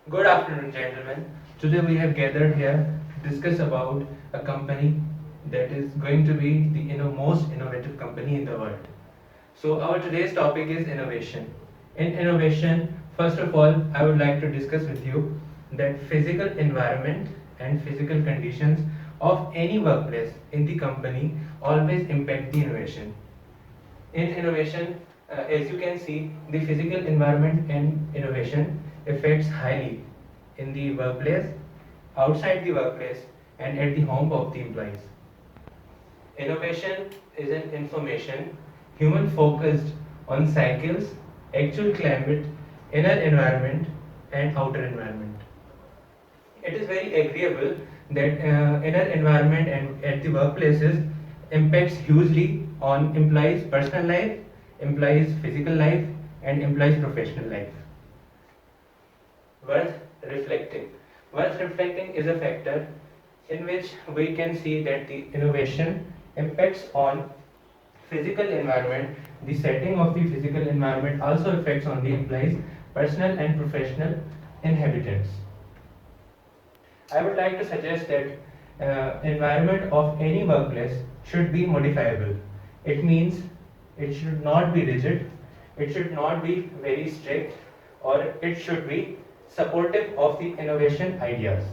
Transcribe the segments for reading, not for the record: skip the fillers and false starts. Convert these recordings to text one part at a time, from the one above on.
Good afternoon, gentlemen. Today we have gathered here to discuss about a company that is going to be the most innovative company in the world. So our today's topic is innovation. In innovation, first of all, I would like to discuss with you that physical environment and physical conditions of any workplace in the company always impact the innovation. In innovation, as you can see, the physical environment and innovation affects highly in the workplace, outside the workplace, and at the home of the employees. Innovation is an information human focused on cycles, actual climate, inner environment, and outer environment. It is very agreeable that inner environment and at the workplaces impacts hugely on employees' personal life, employees' physical life, and employees' professional life. Worth reflecting. Worth reflecting is a factor in which we can see that the innovation impacts on physical environment. The setting of the physical environment also affects on the employees' personal and professional inhabitants. I would like to suggest that environment of any workplace should be modifiable. It means it should not be rigid, it should not be very strict, or it should be supportive of the innovation ideas.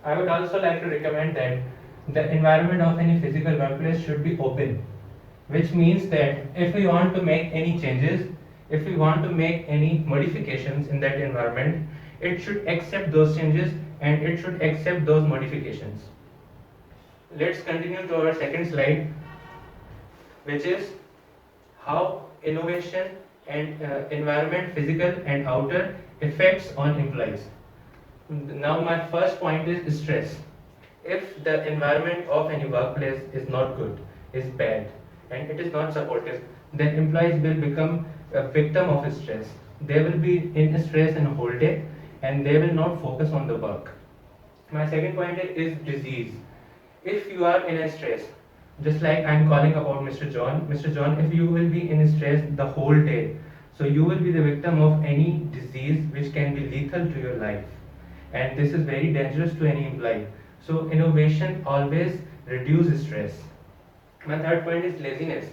I would also like to recommend that the environment of any physical workplace should be open, which means that if we want to make any changes, if we want to make any modifications in that environment, it should accept those changes and it should accept those modifications. Let's continue to our second slide, which is how innovation and environment, physical and outer, affects on employees. Now, my first point is stress. If the environment of any workplace is not good, is bad, and it is not supportive, then employees will become a victim of stress. They will be in stress in a whole day and they will not focus on the work. My second point is disease. If you are in a stress, just like I'm calling about Mr. John, if you will be in stress the whole day, so you will be the victim of any disease which can be lethal to your life. And this is very dangerous to any employee. So innovation always reduces stress. My third point is laziness.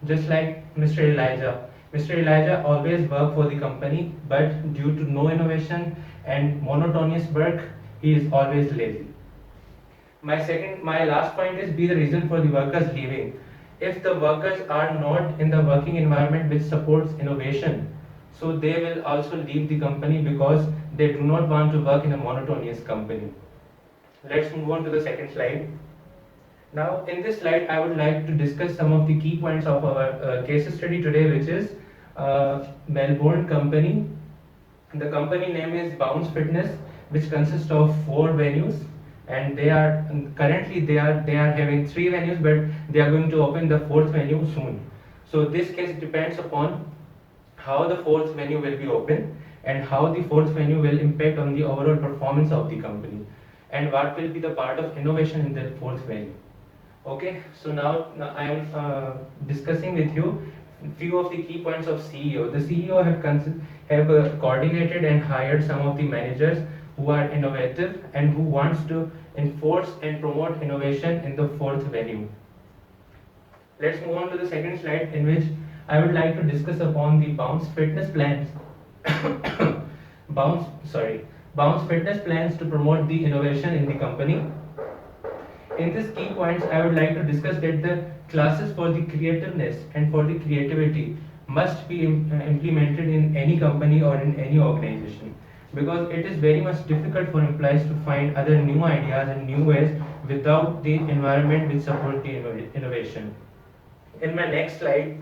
Just like Mr. Elijah. Mr. Elijah always worked for the company, but due to no innovation and monotonous work, he is always lazy. My last point is be the reason for the workers leaving. If the workers are not in the working environment which supports innovation, so they will also leave the company because they do not want to work in a monotonous company. Let's move on to the second slide. Now, in this slide, I would like to discuss some of the key points of our case study today, which is Melbourne company. The company name is Bounce Fitness, which consists of 4 venues, and they are having 3 venues, but they are going to open the fourth venue soon. So this case depends upon how the fourth venue will be open and how the fourth venue will impact on the overall performance of the company and what will be the part of innovation in the fourth venue. Okay, so now I am discussing with you few of the key points of CEO. The CEO have coordinated and hired some of the managers who are innovative and who wants to enforce and promote innovation in the fourth venue. Let's move on to the second slide, in which I would like to discuss upon the Bounce Fitness plans. Bounce, sorry, Bounce Fitness plans to promote the innovation in the company. In these key points, I would like to discuss that the classes for the creativeness and for the creativity must be implemented in any company or in any organization, because it is very much difficult for employees to find other new ideas and new ways without the environment which support the innovation. In my next slide,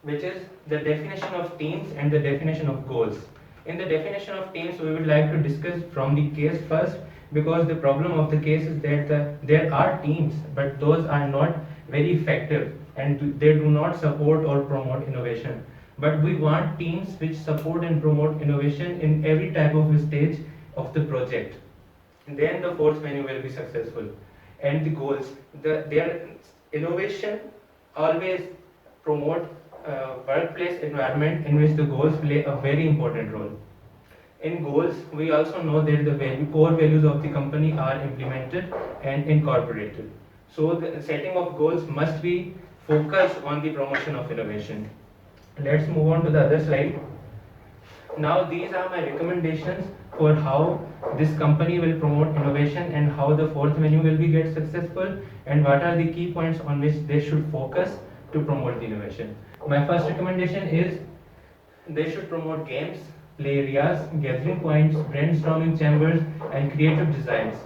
which is the definition of teams and the definition of goals. In the definition of teams, we would like to discuss from the case first, because the problem of the case is that there are teams, but those are not very effective and they do not support or promote innovation. But we want teams which support and promote innovation in every type of stage of the project. Then the fourth venue will be successful. And the goals, their innovation always promote workplace environment in which the goals play a very important role. In goals, we also know that the core values of the company are implemented and incorporated. So the setting of goals must be focused on the promotion of innovation. Let's move on to the other slide. Now these are my recommendations for how this company will promote innovation and how the fourth menu will be get successful, and what are the key points on which they should focus to promote the innovation. My first recommendation is they should promote games, play areas, gathering points, brainstorming chambers, and creative designs.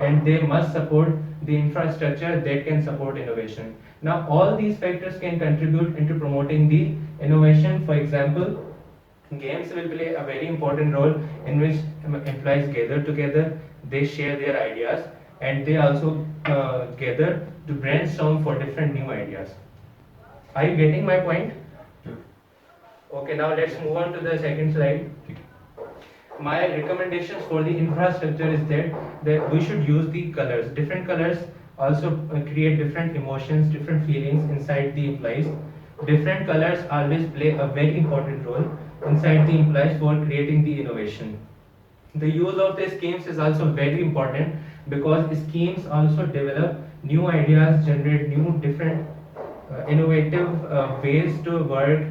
And they must support the infrastructure that can support innovation. Now, all these factors can contribute into promoting the innovation. For example, games will play a very important role in which employees gather together, they share their ideas, and they also gather to brainstorm for different new ideas. Are you getting my point? Okay, now let's move on to the second slide. My recommendations for the infrastructure is that we should use the colors. Different colors also create different emotions, different feelings inside the employees. Different colors always play a very important role inside the employees for creating the innovation. The use of the schemes is also very important because schemes also develop new ideas, generate new different innovative ways to work,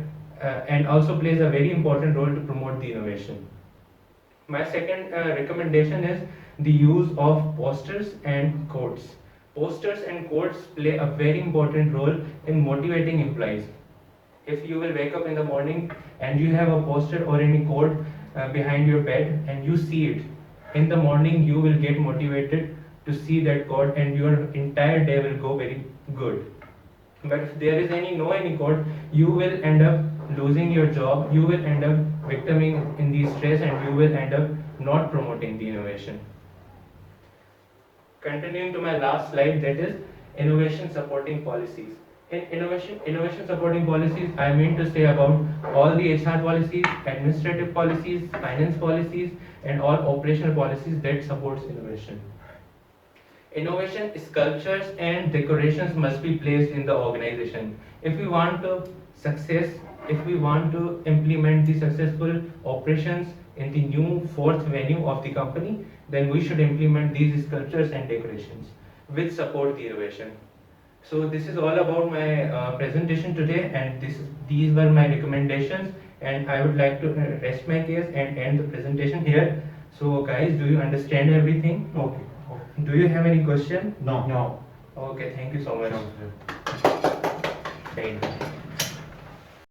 and also plays a very important role to promote the innovation. My second recommendation is the use of posters and quotes. Posters and quotes play a very important role in motivating employees. If you will wake up in the morning and you have a poster or any quote behind your bed and you see it, in the morning you will get motivated to see that quote and your entire day will go very good. But if there is any quote, you will end up losing your job, you will end up victiming in the stress, and you will end up not promoting the innovation. Continuing to my last slide, that is innovation supporting policies. In innovation supporting policies, I mean to say about all the HR policies, administrative policies, finance policies, and all operational policies that supports innovation. Innovation sculptures and decorations must be placed in the organization. If we want to success, if we want to implement the successful operations in the new fourth venue of the company, then we should implement these sculptures and decorations which support the innovation. So this is all about my presentation today, and these were my recommendations, and I would like to rest my case and end the presentation here. So guys, do you understand everything? Okay. Do you have any question? No. Okay, thank you so much. Sure. Thank you.